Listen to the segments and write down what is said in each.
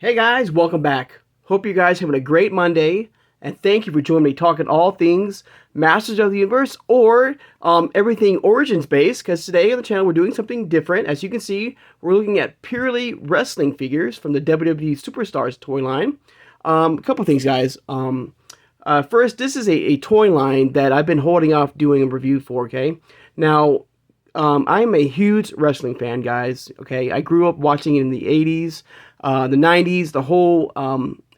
Hey guys, welcome back. Hope you guys having a great Monday, and thank you for joining me talking all things Masters of the Universe or everything Origins based. Because today on the channel we're doing something different. As you can see, we're looking at purely wrestling figures from the WWE SuperStars toy line. A couple things, guys. First, this is a toy line that I've been holding off doing a review for. Okay, now I'm a huge wrestling fan, guys. Okay, I grew up watching it in the '80s, the '90s, the whole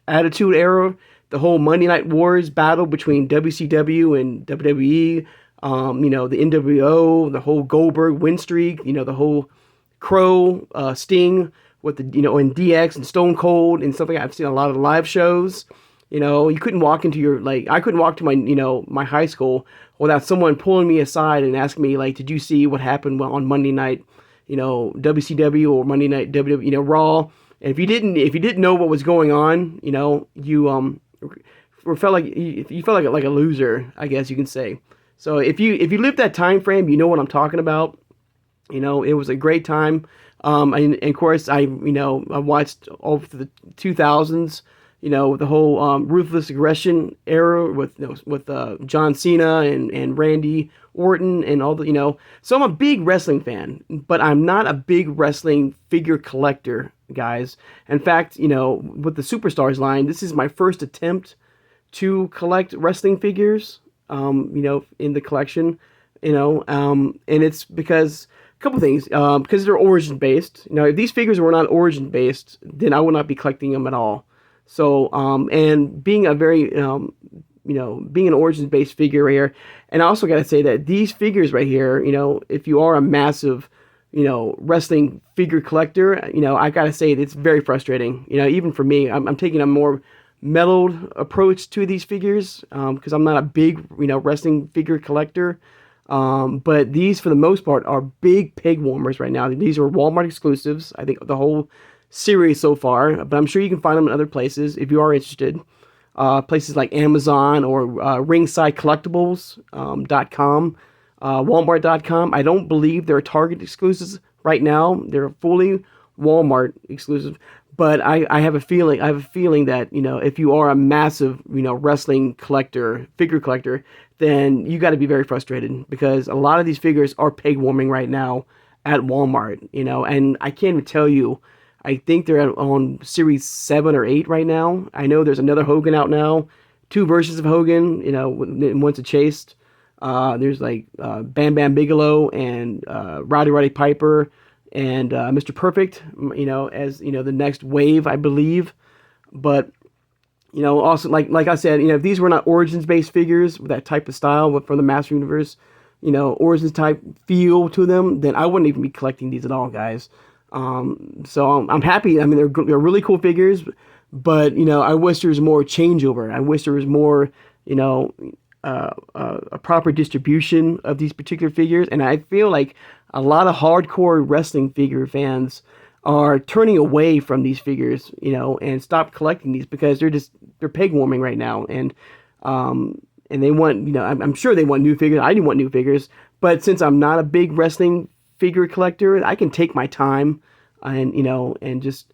Attitude Era, the whole Monday Night Wars battle between WCW and WWE. The NWO, the whole Goldberg win streak. The whole Crow, Sting with and DX and Stone Cold and stuff like that. I've seen a lot of live shows. You couldn't walk into I couldn't walk to my high school without someone pulling me aside and asking me, like, did you see what happened on Monday night, WCW or Monday night WWE, Raw? And if you didn't know what was going on, you felt like you felt like a loser, I guess you can say. So if you lived that time frame, you know what I'm talking about. It was a great time. And of course, I watched all through the 2000s. The whole ruthless aggression era with John Cena and Randy Orton and all the. So I'm a big wrestling fan, but I'm not a big wrestling figure collector, guys. In fact, with the Superstars line, this is my first attempt to collect wrestling figures. In the collection, and it's because a couple things. Because they're origin based. If these figures were not origin based, then I would not be collecting them at all. So, and being a very, being an origins-based figure right here, and I also got to say that these figures right here, if you are a massive, wrestling figure collector, I got to say it's very frustrating. Even for me, I'm taking a more mellowed approach to these figures because I'm not a big, wrestling figure collector. But these, for the most part, are big peg warmers right now. These are Walmart exclusives. I think the whole series so far, but I'm sure you can find them in other places if you are interested. Places like Amazon or ringsidecollectibles.com, Walmart.com. I don't believe they're Target exclusives right now. They're fully Walmart exclusive. But I have a feeling that, if you are a massive, wrestling collector, figure collector, then you got to be very frustrated because a lot of these figures are peg warming right now at Walmart, and I can't even tell you. I think they're on Series 7 or 8 right now. I know there's another Hogan out now. 2 versions of Hogan, one's a Chased. There's like Bam Bam Bigelow and Roddy Piper and Mr. Perfect, as, the next wave, I believe. But, also, like I said, if these were not Origins-based figures with that type of style from the Master Universe, Origins type feel to them, then I wouldn't even be collecting these at all, guys. So I'm happy. I mean, they're really cool figures, but I wish there was more changeover. I wish there was more, a proper distribution of these particular figures. And I feel like a lot of hardcore wrestling figure fans are turning away from these figures, and stop collecting these because they're peg warming right now. And they want, I'm sure they want new figures. I didn't want new figures, but since I'm not a big wrestling figure collector, I can take my time and just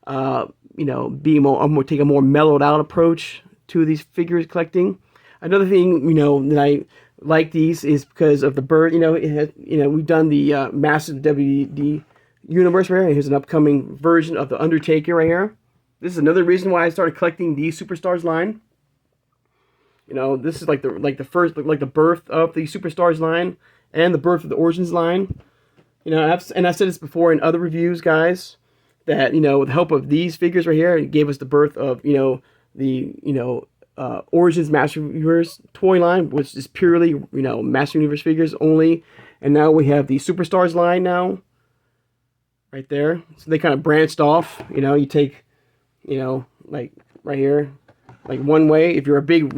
be more take a more mellowed out approach to these figures collecting. Another thing that I like these is because of the bird. We've done the massive WWE universe right here. Here's an upcoming version of the Undertaker right here. This is another reason why I started collecting the Superstars line. This is like the first, like the birth of the Superstars line and the birth of the Origins line. I've said this before in other reviews, guys, that, with the help of these figures right here, it gave us the birth of, the, Origins Master Universe toy line, which is purely, Master Universe figures only. And now we have the Superstars line now, right there. So they kind of branched off, you take, like right here, like one way. If you're a big,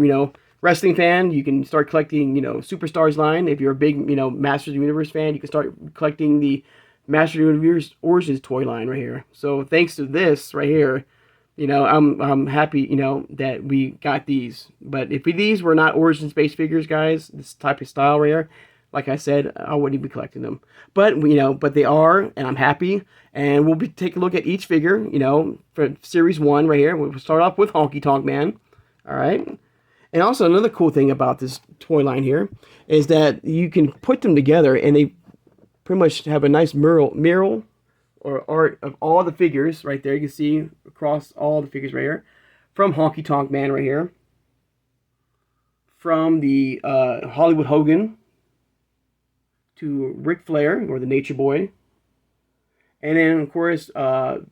wrestling fan, you can start collecting, Superstars line. If you're a big, Masters of the Universe fan, you can start collecting the Masters of the Universe Origins toy line right here. So thanks to this right here, I'm happy, that we got these. But if these were not Origins-based figures, guys, this type of style right here, like I said, I wouldn't be collecting them. But but they are, and I'm happy. And we'll be taking a look at each figure, for Series 1 right here. We'll start off with Honky Tonk Man. All right. And also another cool thing about this toy line here is that you can put them together, and they pretty much have a nice mural or art of all the figures right there. You can see across all the figures right here. From Honky Tonk Man right here. From the Hollywood Hogan to Ric Flair, or the Nature Boy. And then, of course,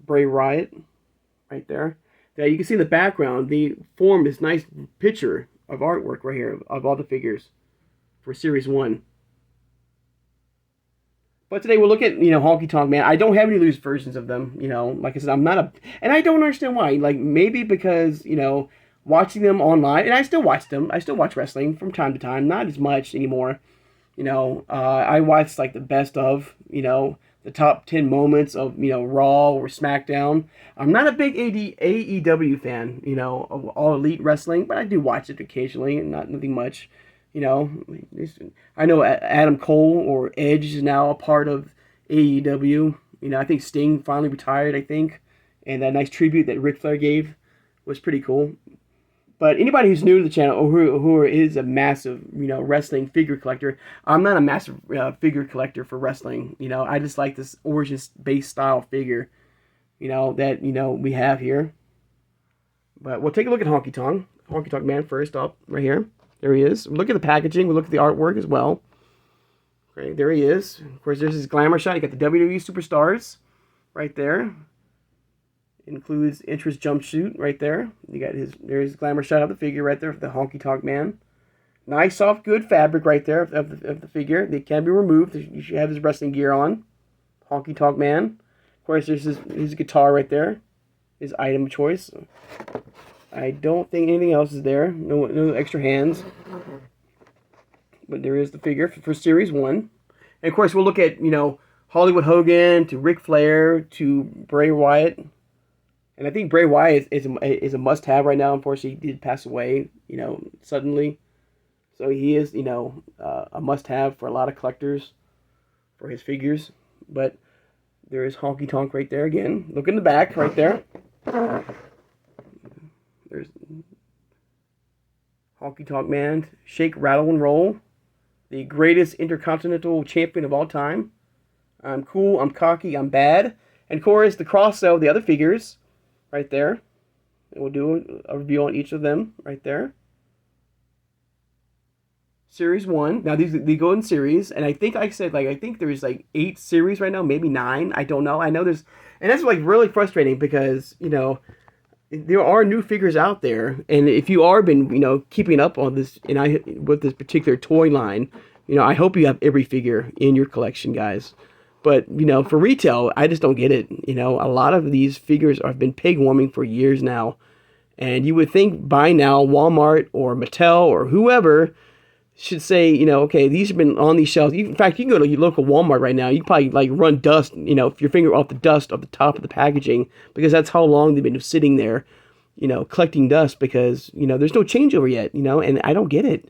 Bray Wyatt right there. Now, you can see in the background, they formed this nice picture of artwork right here of all the figures for Series 1. But today we'll look at, Honky Tonk Man. I don't have any loose versions of them, like I said, I'm not a... And I don't understand why. Like, maybe because, watching them online, and I still watch them. I still watch wrestling from time to time, not as much anymore. I watch, like, the best of, the top 10 moments of, Raw or SmackDown. I'm not a big AEW fan, of All Elite Wrestling, but I do watch it occasionally, and nothing much. I know Adam Cole or Edge is now a part of AEW. I think Sting finally retired, I think. And that nice tribute that Ric Flair gave was pretty cool. But anybody who's new to the channel or who is a massive, wrestling figure collector, I'm not a massive figure collector for wrestling. I just like this Origins-based style figure, that, we have here. But we'll take a look at Honky Tonk Man first up, right here. There he is. Look at the packaging. We'll look at the artwork as well. Okay, there he is. Of course, there's his glamour shot. You got the WWE Superstars right there. Includes entrance jumpsuit right there. You got there's his glamour shot of the figure right there for the Honky Tonk Man. Nice, soft, good fabric right there of the figure. They can be removed. You should have his wrestling gear on. Honky Tonk Man. Of course, there's his guitar right there. His item of choice. I don't think anything else is there. No extra hands. But there is the figure for Series 1. And of course, we'll look at, Hollywood Hogan to Ric Flair to Bray Wyatt. And I think Bray Wyatt is a must-have right now. Unfortunately, he did pass away, suddenly. So he is, a must-have for a lot of collectors for his figures. But there is Honky Tonk right there again. Look in the back right there. There's Honky Tonk Man. Shake, rattle, and roll. The greatest intercontinental champion of all time. I'm cool, I'm cocky, I'm bad. And of course, the cross-sell of the other figures. Right there. And we'll do a review on each of them right there. Series 1. Now, they go in series. And I think I said, I think there's 8 series right now. Maybe 9. I don't know. I know there's... And that's really frustrating because, there are new figures out there. And if you are been, keeping up on this, with this particular toy line, I hope you have every figure in your collection, guys. But, for retail, I just don't get it. A lot of these figures have been peg warming for years now. And you would think by now Walmart or Mattel or whoever should say, okay, these have been on these shelves. In fact, you can go to your local Walmart right now. You can probably run dust, your finger off the dust of the top of the packaging because that's how long they've been sitting there, collecting dust because, there's no changeover yet, and I don't get it.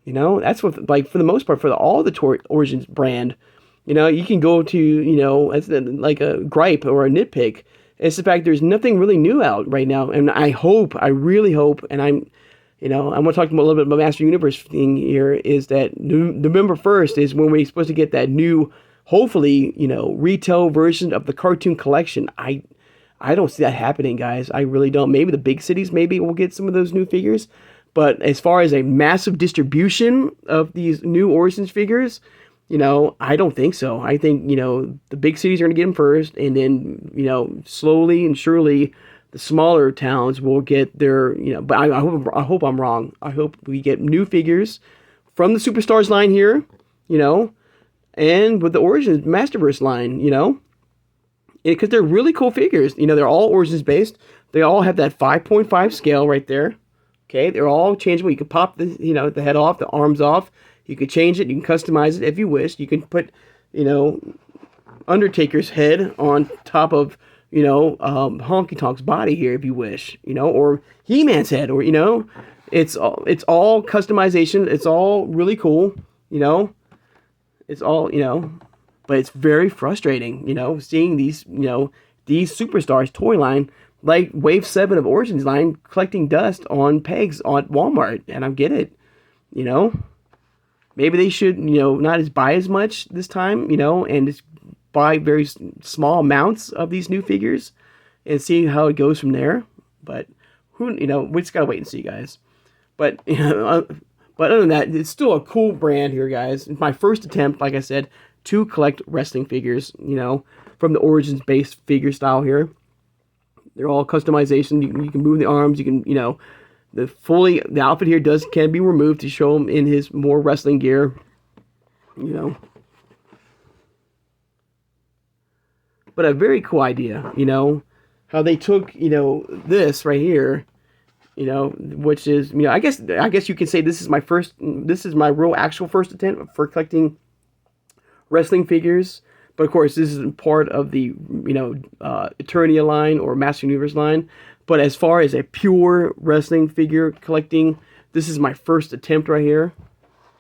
That's what, for the most part, for all the Toy Origins brand, you can go to, as like a gripe or a nitpick. It's the fact there's nothing really new out right now. And I really hope, and I'm going to talk a little bit about Master Universe thing here, is that November 1st is when we're supposed to get that new, hopefully, retail version of the cartoon collection. I don't see that happening, guys. I really don't. Maybe the big cities maybe will get some of those new figures. But as far as a massive distribution of these new Origins figures, I don't think so. I think, the big cities are going to get them first, and then, slowly and surely the smaller towns will get their, but I hope I'm wrong. I hope we get new figures from the Superstars line here, and with the Origins Masterverse line, because they're really cool figures. They're all Origins based. They all have that 5.5 scale right there. Okay, they're all changeable. You can pop the, the head off, the arms off. You can change it. You can customize it if you wish. You can put, Undertaker's head on top of, Honky Tonk's body here if you wish, or He-Man's head, or, it's all customization. It's all really cool, It's all, but it's very frustrating, seeing these, these superstars toy line, like Wave 7 of Origins line, collecting dust on pegs on Walmart. And I get it, you know. Maybe they should, not as buy as much this time, and just buy very small amounts of these new figures and see how it goes from there. But who, we just gotta wait and see, guys. But but other than that, it's still a cool brand here, guys. It's my first attempt, like I said, to collect wrestling figures, from the Origins-based figure style here. They're all customization. You can move the arms. You can, the outfit here can be removed to show him in his more wrestling gear, But a very cool idea, how they took, this right here, which is, I guess you could say this is my real actual first attempt for collecting wrestling figures. But of course, this isn't part of the, Eternia line or Master Universe line. But as far as a pure wrestling figure collecting, this is my first attempt right here.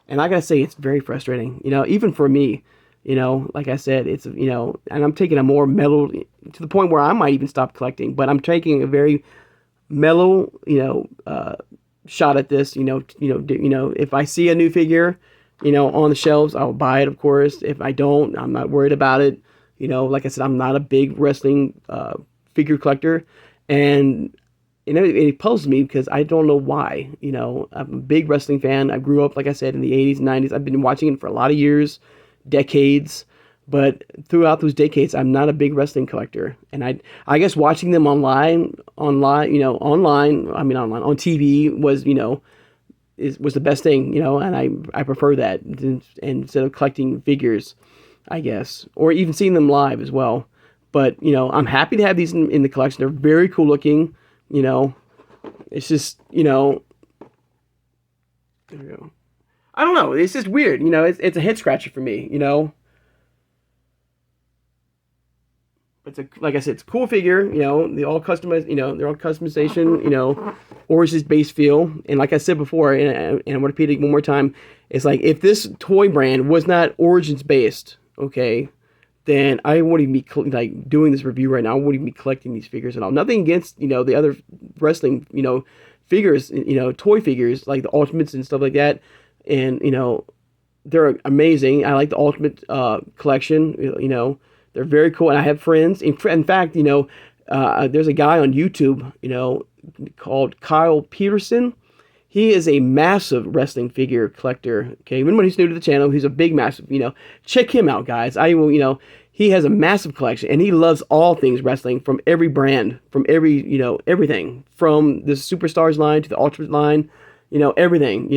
And I gotta say, it's very frustrating, even for me. Like I said, it's, and I'm taking a more mellow, to the point where I might even stop collecting. But I'm taking a very mellow, shot at this. If I see a new figure, on the shelves, I'll buy it, of course. If I don't, I'm not worried about it. Like I said, I'm not a big wrestling figure collector. And, it puzzles me because I don't know why. I'm a big wrestling fan. I grew up, like I said, in the 80s and 90s. I've been watching it for a lot of years, decades. But throughout those decades, I'm not a big wrestling collector. And I guess watching them online, on TV was, was the best thing, and I prefer that instead of collecting figures, I guess, or even seeing them live as well. But, I'm happy to have these in the collection. They're very cool looking, It's just, there we go. I don't know. It's just weird, It's a head scratcher for me, It's like I said, it's a cool figure, they all customized, they're all customization, Origins based feel. And like I said before, and I'm going to repeat it one more time, it's like if this toy brand was not Origins based, okay, then I wouldn't be doing this review right now. I wouldn't even be collecting these figures at all. Nothing against, the other wrestling, figures, toy figures like the Ultimates and stuff like that. And, they're amazing. I like the Ultimate collection, They're very cool, and I have friends. In fact, there's a guy on YouTube, called Kyle Peterson. He is a massive wrestling figure collector. Okay, anyone who's new to the channel, he's a big, massive. Check him out, guys. I will. He has a massive collection, and he loves all things wrestling from every brand, from every, everything from the Superstars line to the Ultimate line. Everything,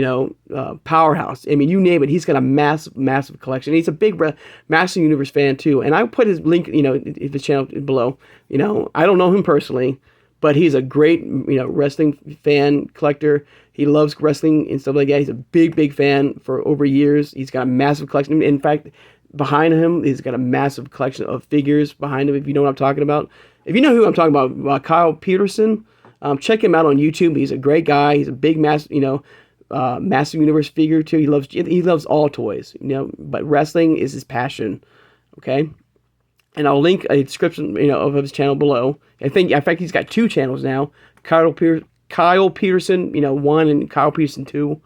Powerhouse. I mean, you name it. He's got a massive, massive collection. He's a big Master Universe fan, too. And I put his link, in the channel below. I don't know him personally, but he's a great, wrestling fan collector. He loves wrestling and stuff like that. He's a big, big fan for over years. He's got a massive collection. In fact, behind him, he's got a massive collection of figures behind him, if you know what I'm talking about. If you know who I'm talking about, Kyle Peterson, check him out on YouTube. He's a great guy. He's a big Master Universe figure too. He loves all toys, but wrestling is his passion. Okay, and I'll link a description, of his channel below. In fact, he's got two channels now. Kyle Peterson, 1 and Kyle Peterson 2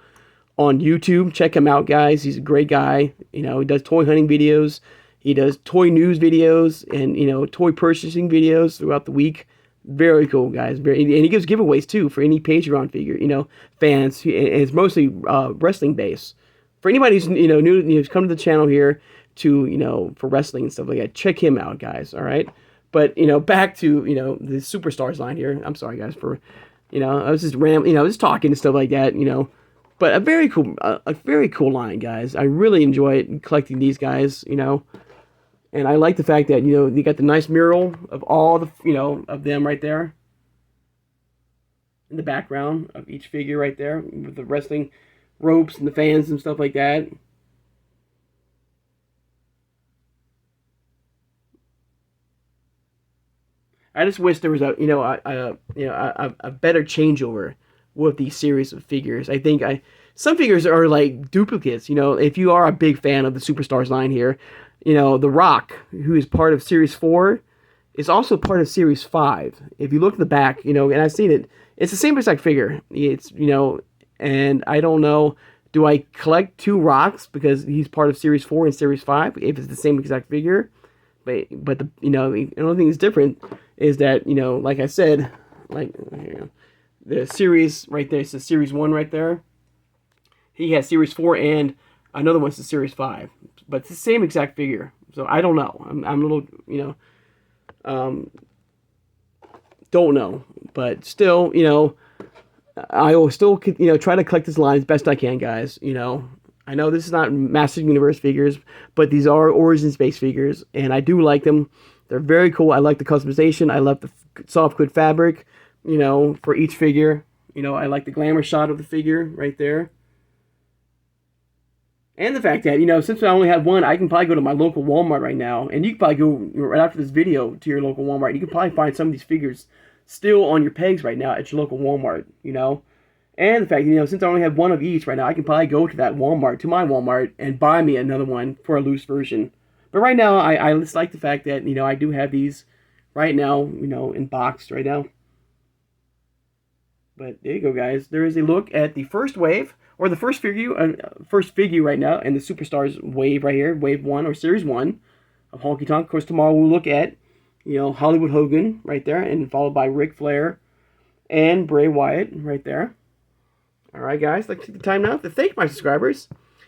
on YouTube. Check him out, guys. He's a great guy. He does toy hunting videos. He does toy news videos and toy purchasing videos throughout the week. Very cool, guys. And he gives giveaways too for any Patreon figure, fans. And it's mostly wrestling based. For anybody who's new, who's come to the channel here to for wrestling and stuff like that, check him out, guys. All right. But back to the Superstars line here. I'm sorry, guys, for I was just rambling, I was just talking and stuff like that, But a very cool line, guys. I really enjoy it collecting these guys, And I like the fact that, you got the nice mural of all the, of them right there. In the background of each figure right there. With the wrestling ropes and the fans and stuff like that. I just wish there was a better changeover with these series of figures. I think some figures are like duplicates. You know, if you are a big fan of the Superstars line here, you know, The Rock, who is part of Series 4, is also part of Series 5. If you look at the back, you know, and I've seen it, it's the same exact figure. It's, you know, and I don't know, do I collect 2 Rocks because he's part of Series 4 and Series 5 if it's the same exact figure? But the, you know, the only thing that's different is that, you know, like I said, like, you know, the series right there, it's the Series 1 right there. He has Series 4 and another one's the Series 5. But it's the same exact figure. So I don't know. I'm a little, you know, don't know. But still, you know, I will still, you know, try to collect this line as best I can, guys. You know, I know this is not Master Universe figures, but these are Origins-based figures, and I do like them. They're very cool. I like the customization. I love the soft quid fabric, you know, for each figure. You know, I like the glamour shot of the figure right there. And the fact that, you know, since I only have one, I can probably go to my local Walmart right now. And you can probably go right after this video to your local Walmart. You can probably find some of these figures still on your pegs right now at your local Walmart, you know. And the fact, you know, since I only have one of each right now, I can probably go to that Walmart, to my Walmart, and buy me another one for a loose version. But right now, I just like the fact that, you know, I do have these right now, you know, in boxed right now. But there you go, guys. There is a look at the first wave, or the first figure right now, and the Superstars wave right here, Wave 1 or Series 1 of Honky Tonk. Of course, tomorrow we'll look at, you know, Hollywood Hogan right there, and followed by Ric Flair and Bray Wyatt right there. Alright, guys, I'd like to take the time now to thank my subscribers.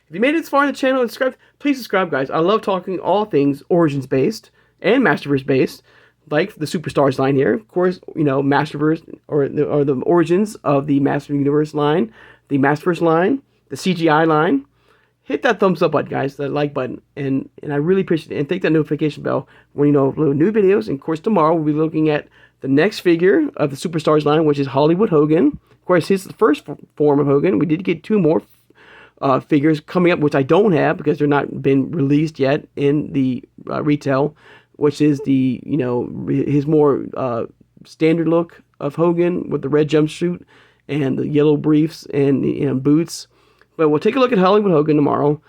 If you made it this far in the channel and subscribed, please subscribe, guys. I love talking all things Origins-based and Masterverse-based, like the Superstars line here. Of course, you know, Masterverse, or the origins of the Master Universe line, the Masterverse line, the CGI line. Hit that thumbs up button, guys, that like button, and I really appreciate it. And take that notification bell when you know upload new videos. And of course, tomorrow we'll be looking at the next figure of the Superstars line, which is Hollywood Hogan. Of course, his is the first form of Hogan. We did get 2 more figures coming up, which I don't have because they're not been released yet in the retail, which is the, you know, his more standard look of Hogan with the red jumpsuit and the yellow briefs and the, you know, boots. But we'll take a look at Hollywood Hogan tomorrow,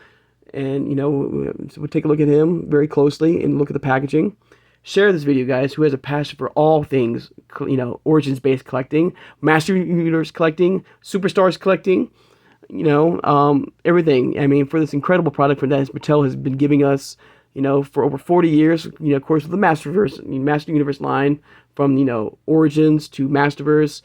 and, you know, we'll take a look at him very closely and look at the packaging. Share this video, guys, who has a passion for all things, you know, Origins-based collecting, Master Universe collecting, Superstars collecting, you know, everything. I mean, for this incredible product that Mattel has been giving us, you know, for over 40 years, you know, of course, with the Master Universe line, from, you know, Origins to Masterverse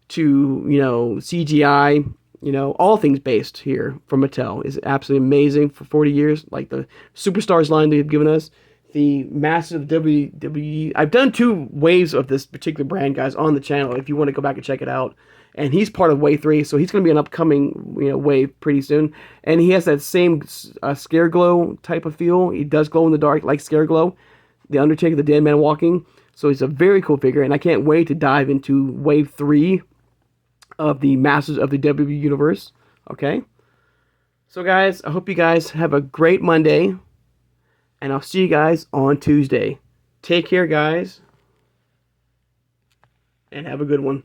to, you know, CGI, you know, all things based here from Mattel is absolutely amazing for 40 years. Like the Superstars line they've given us, the massive WWE. I've done 2 waves of this particular brand, guys, on the channel if you want to go back and check it out. And he's part of Wave 3, so he's going to be an upcoming, you know, wave pretty soon. And he has that same Scare Glow type of feel. He does glow in the dark like Scare Glow, the Undertaker, the Dead Man Walking. So he's a very cool figure, and I can't wait to dive into Wave 3 of the Masters of the WWE Universe. Okay? So, guys, I hope you guys have a great Monday. And I'll see you guys on Tuesday. Take care, guys. And have a good one.